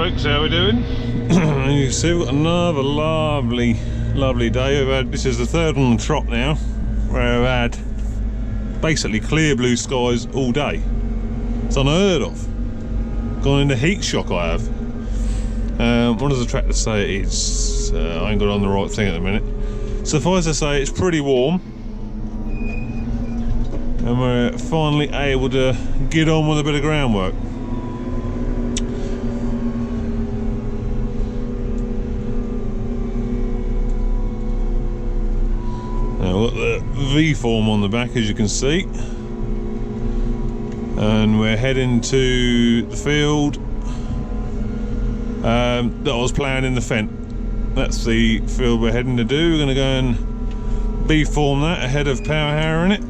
folks, how we doing? You can see we've got another lovely day. This is the third on the trot now, where I've had basically clear blue skies all day. It's unheard of. Gone into heat shock, I have. What does the tractor say it is? I ain't got on the right thing at the minute. Suffice to say, it's pretty warm. And we're finally able to get on with a bit of groundwork. Now we've got the V-form on the back, as you can see. And we're heading to the field that I was ploughing in the Fent. That's the field we're heading to do. We're going to go and V-form that ahead of power harrowing it.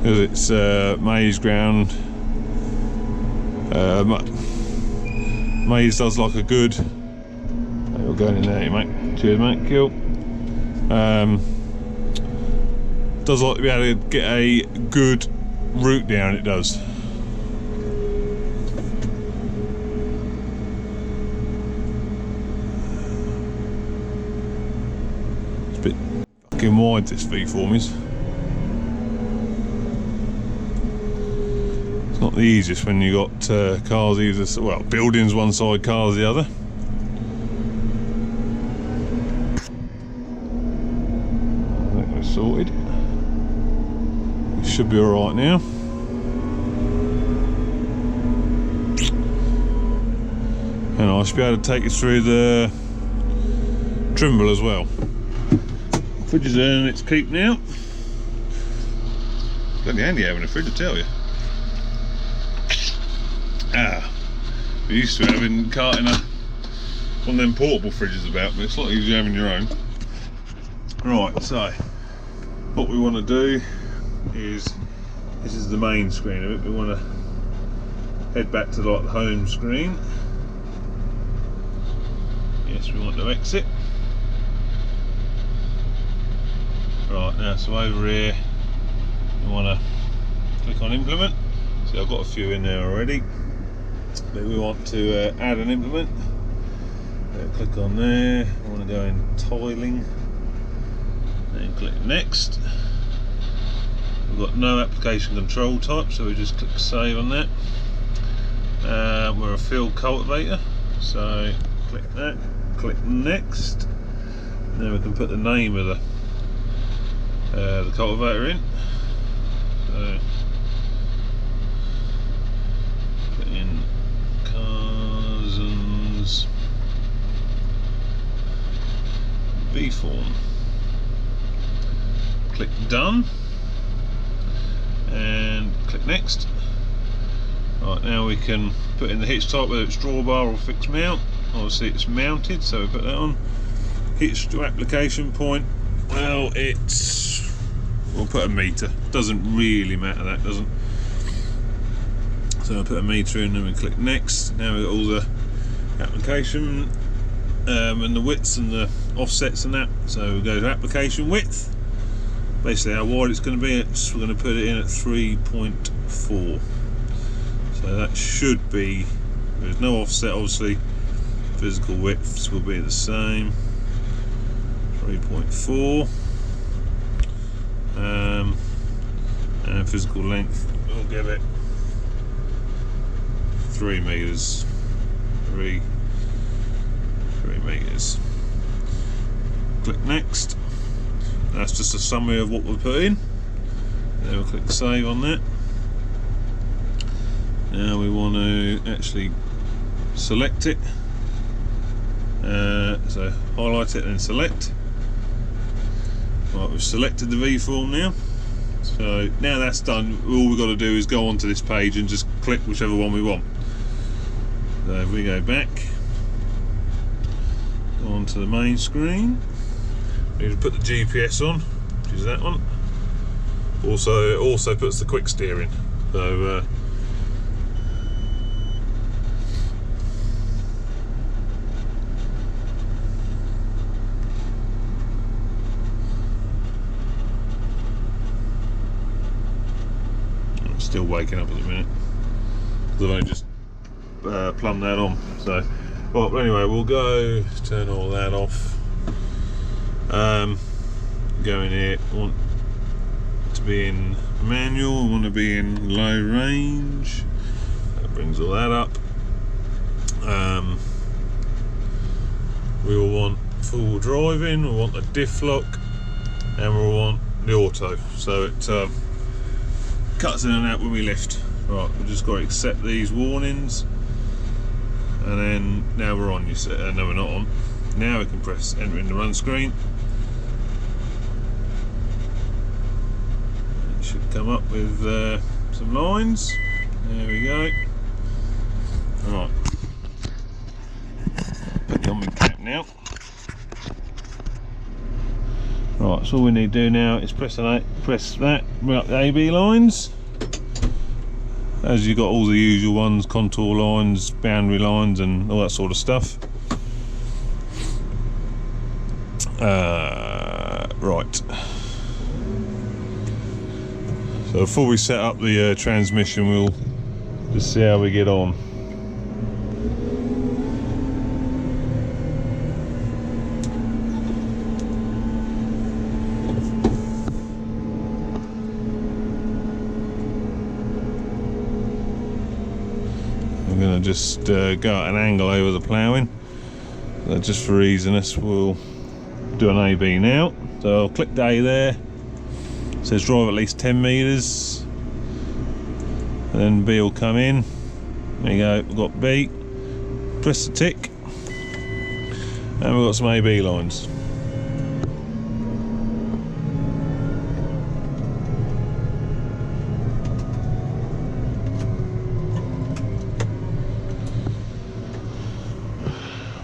Because it's maize ground. Maize does like a good. You're going in there, mate. Cheers, mate. Cool. Does like to be able to get a good root down. It does. It's a bit fucking wide, this V-form is. Not the easiest when you got cars either, well, buildings one side, cars the other. I think we're sorted. We should be alright now. And I should be able to take you through the Trimble as well. Fridge is in its keep now. Bloody handy having a fridge, I tell you. We used to having carting one of them portable fridges about, but it's a lot easier having your own. Right, so what we want to do is, this is the main screen of it. We want to head back to like the home screen. Yes, we want to exit. Right, now so over here we want to click on implement. See, I've got a few in there already. But we want to add an implement. Click on there. I want to go in tiling. Then click next. We've got no application control type, so we just click save on that. We're a field cultivator, so click that. Click next. Then we can put the name of the cultivator in. So put in Carson's V-form. Click done and click next. Right, now we can put in the hitch type, whether it's drawbar or fixed mount. Obviously it's mounted, so we put that on. Hitch to application point, well, we'll put a meter. Doesn't really matter, that doesn't. So I'll put a meter in and we click next. Now we've got all the application and the widths and the offsets and that. So we'll go to application width. Basically how wide it's going to be, we're going to put it in at 3.4. So that should be, there's no offset obviously, physical widths will be the same. 3.4. And physical length, we'll give it 3 meters. 3 meters. Click next. That's just a summary of what we've put in. Then we'll click save on that. Now we want to actually select it. So highlight it and select. Right, we've selected the V-form now. So now that's done, all we've got to do is go onto this page and just click whichever one we want. So if we go back, go onto the main screen, we need to put the GPS on, which is that one. Also, it also puts the quick steering. So still waking up at the minute. I've only just plumbed that on. So, well, anyway, we'll go turn all that off. Go in here. Want to be in manual. Want to be in low range. That brings all that up. We will want full driving. We want the diff lock, and we'll want the auto. So it cuts in and out when we lift. Right, we've just got to accept these warnings, and then now we're on. You see, no, we're not on. Now we can press enter in the run screen. It should come up with some lines. There we go. Right, put you on my cap now. Right, so all we need to do now is press that, bring up the AB lines. As you've got all the usual ones, contour lines, boundary lines and all that sort of stuff. Right. So before we set up the transmission, we'll just see how we get on. I'm going to just go at an angle over the ploughing. Just for easiness, we'll do an AB now. So I'll click A there. It says drive at least 10 metres. And then B will come in. There you go, we've got B. Press the tick. And we've got some AB lines.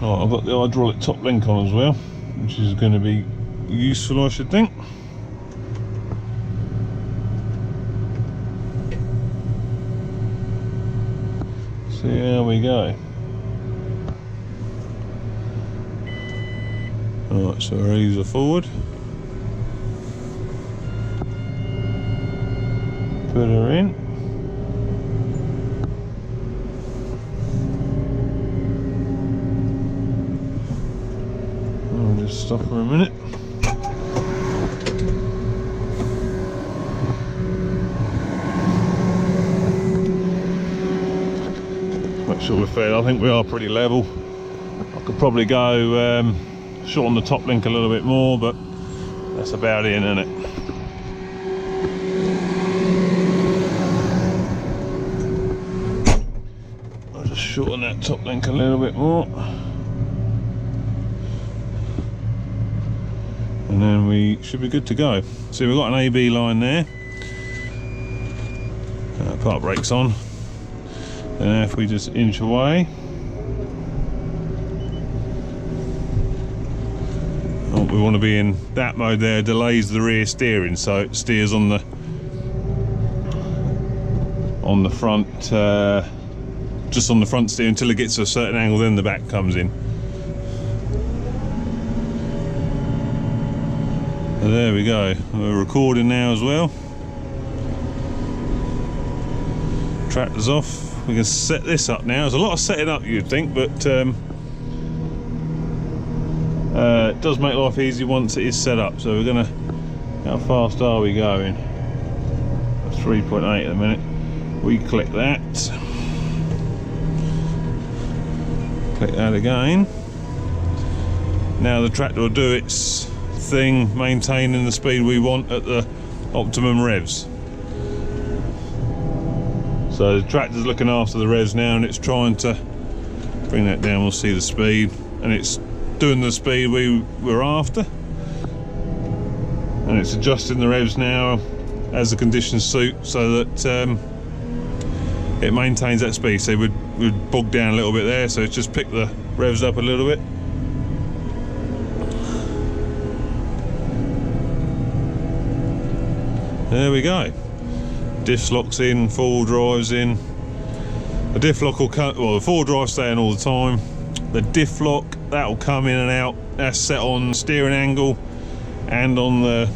Right, I've got the hydraulic top link on as well, which is going to be useful, I should think. See how we go. Right, so we're easer forward. Put her in. Just stop for a minute. Make sure we're fair. I think we are pretty level. I could probably go shorten the top link a little bit more, but that's about it, isn't it? I'll just shorten that top link a little bit more. And then we should be good to go. See, we've got an AB line there. Park brakes on. And if we just inch away, we want to be in that mode there. Delays the rear steering, so it steers on the front, just on the front steer until it gets to a certain angle. Then the back comes in. So there we go. We're recording now as well. Tractor's off. We can set this up now. There's a lot of setting up, you'd think, but it does make life easy once it is set up. So we're gonna, how fast are we going? 3.8 at the minute. We click that. Click that again. Now the tractor will do its thing, maintaining the speed we want at the optimum revs. So the tractor's looking after the revs now, and it's trying to bring that down. We'll see the speed, and it's doing the speed we're after, and it's adjusting the revs now as the conditions suit, so that it maintains that speed. So we'd bog down a little bit there, so it's just picked the revs up a little bit. There we go. Diff lock's in, full drive's in. The diff lock will come, well, the full drive's staying all the time. The diff lock, that'll come in and out. That's set on steering angle and on the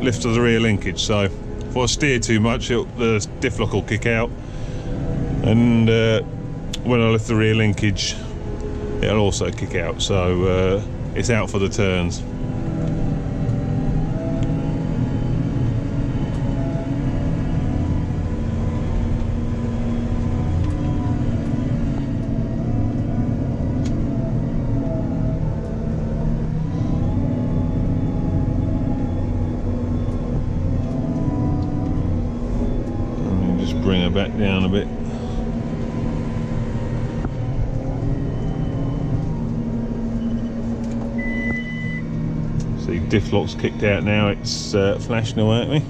lift of the rear linkage. So if I steer too much, the diff lock will kick out, and when I lift the rear linkage, it'll also kick out. So it's out for the turns. Bring her back down a bit. See, diff lock's kicked out now, it's flashing away at me.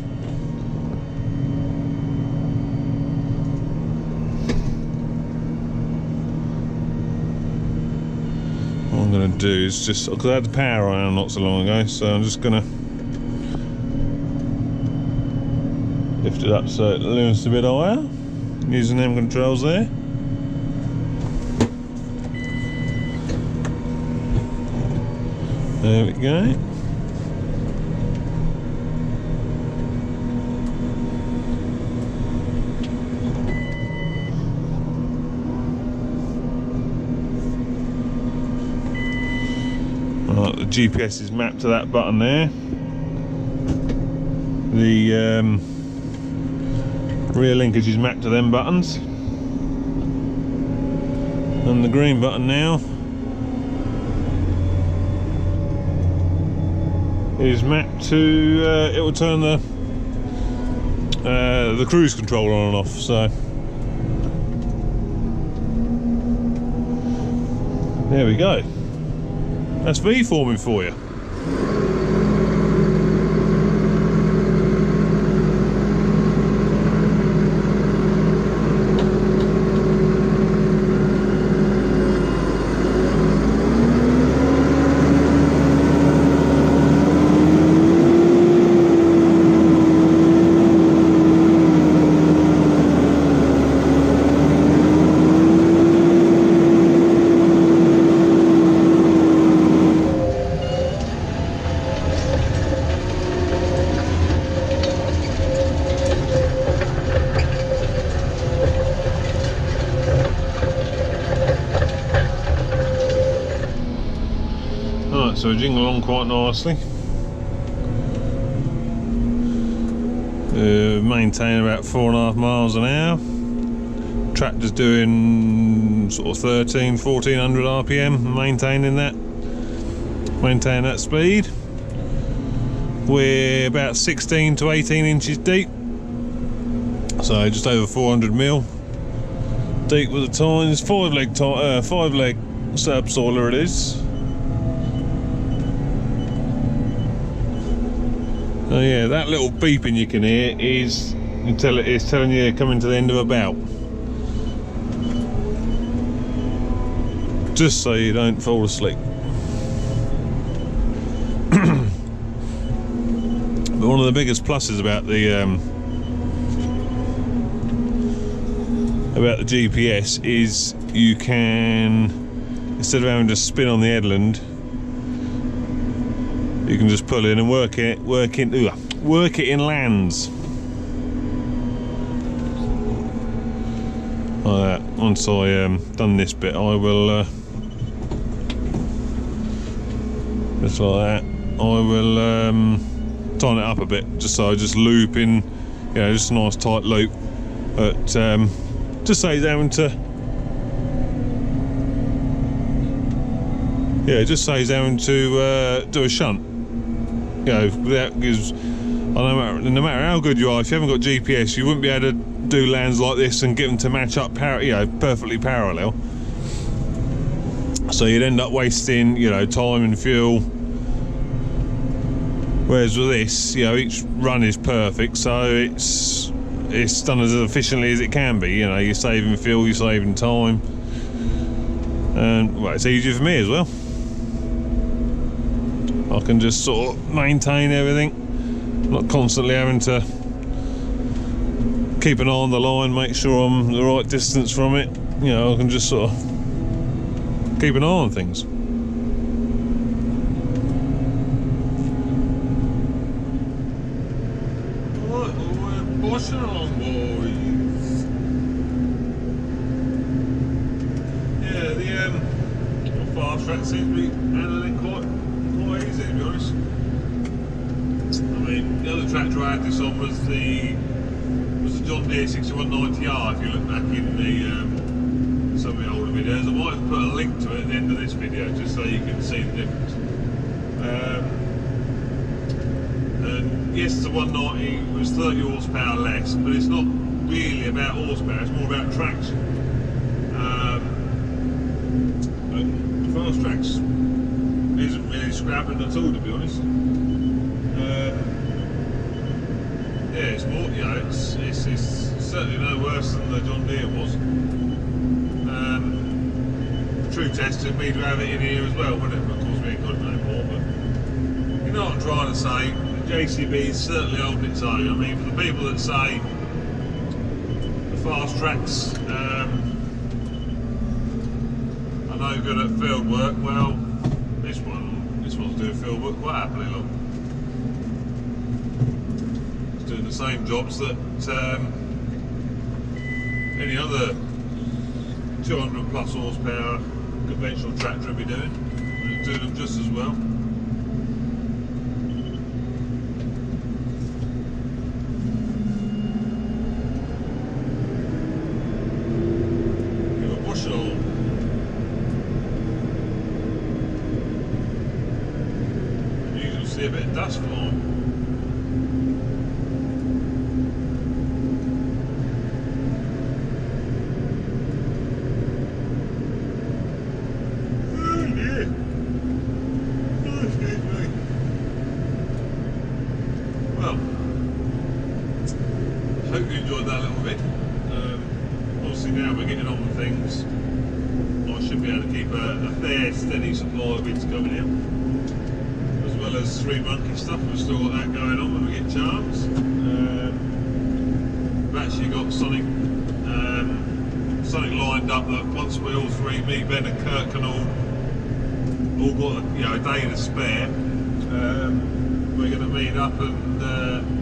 What I'm going to do is just, because I had the power on not so long ago, so I'm just going to lift it up so it looms a bit higher, using them controls there. There we go. Right, the GPS is mapped to that button there. The rear linkage is mapped to them buttons, and the green button now is mapped to it will turn the cruise controller on and off. So there we go. That's V forming for you. So we jingle along quite nicely. Maintain about 4.5 miles an hour. Tractor's doing sort of 1400 RPM, maintaining that speed. We're about 16 to 18 inches deep, so just over 400 mil deep with the tines. 5-leg subsoiler it is. Oh yeah, that little beeping you can hear is it's telling you you're coming to the end of a bout. Just so you don't fall asleep. But one of the biggest pluses about the GPS is you can, instead of having to spin on the headland, you can just pull in and work it in lands. Like that. Once I done this bit, I will just like that. I will tighten it up a bit, just so I just loop in, just a nice tight loop. But just saves having to, just saves having to do a shunt. Because no matter how good you are, if you haven't got GPS, you wouldn't be able to do lands like this and get them to match up perfectly parallel. So you'd end up wasting time and fuel. Whereas with this, each run is perfect, so it's done as efficiently as it can be. You're saving fuel, you're saving time, and well, it's easier for me as well. I can just sort of maintain everything, not constantly having to keep an eye on the line, make sure I'm the right distance from it. I can just sort of keep an eye on things. Right, washing along, boys. Yeah, the Fastrac seems to be handling quite easy, to be honest. I mean, the other tractor I had this on was the John Deere 6190R. If you look back in the some of the older videos, I might have put a link to it at the end of this video just so you can see the difference. And yes, the 190 was 30 horsepower less, but it's not really about horsepower, it's more about traction. And the Fastrac isn't really scrapping at all, to be honest. Yeah, it's more, you know, it's certainly no worse than the John Deere was. True test would be to have it in here as well, wouldn't it? Of course, we ain't got it no more, but you know what I'm trying to say. The JCB is certainly holding its own. I mean, for the people that say the Fastracs are no good at field work, well, this one's doing field work quite happily. Look, it's doing the same jobs that any other 200 plus horsepower conventional tractor would be doing. It's doing them just as well. Give a bushel. You can see a bit of dust flying. Hope you enjoyed that little bit. Obviously now we're getting on with things. I should be able to keep a fair steady supply of bits coming out, as well as 3 monkey stuff. We've still got that going on when we get chance. We've actually got something lined up that once we all three, me, Ben and Kirk, can all got a day to spare. We're going to meet up and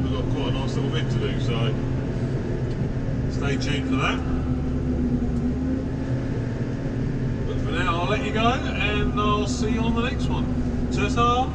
we've got quite a nice little bit to do, so stay tuned for that. But for now, I'll let you go and I'll see you on the next one. Ta-ta!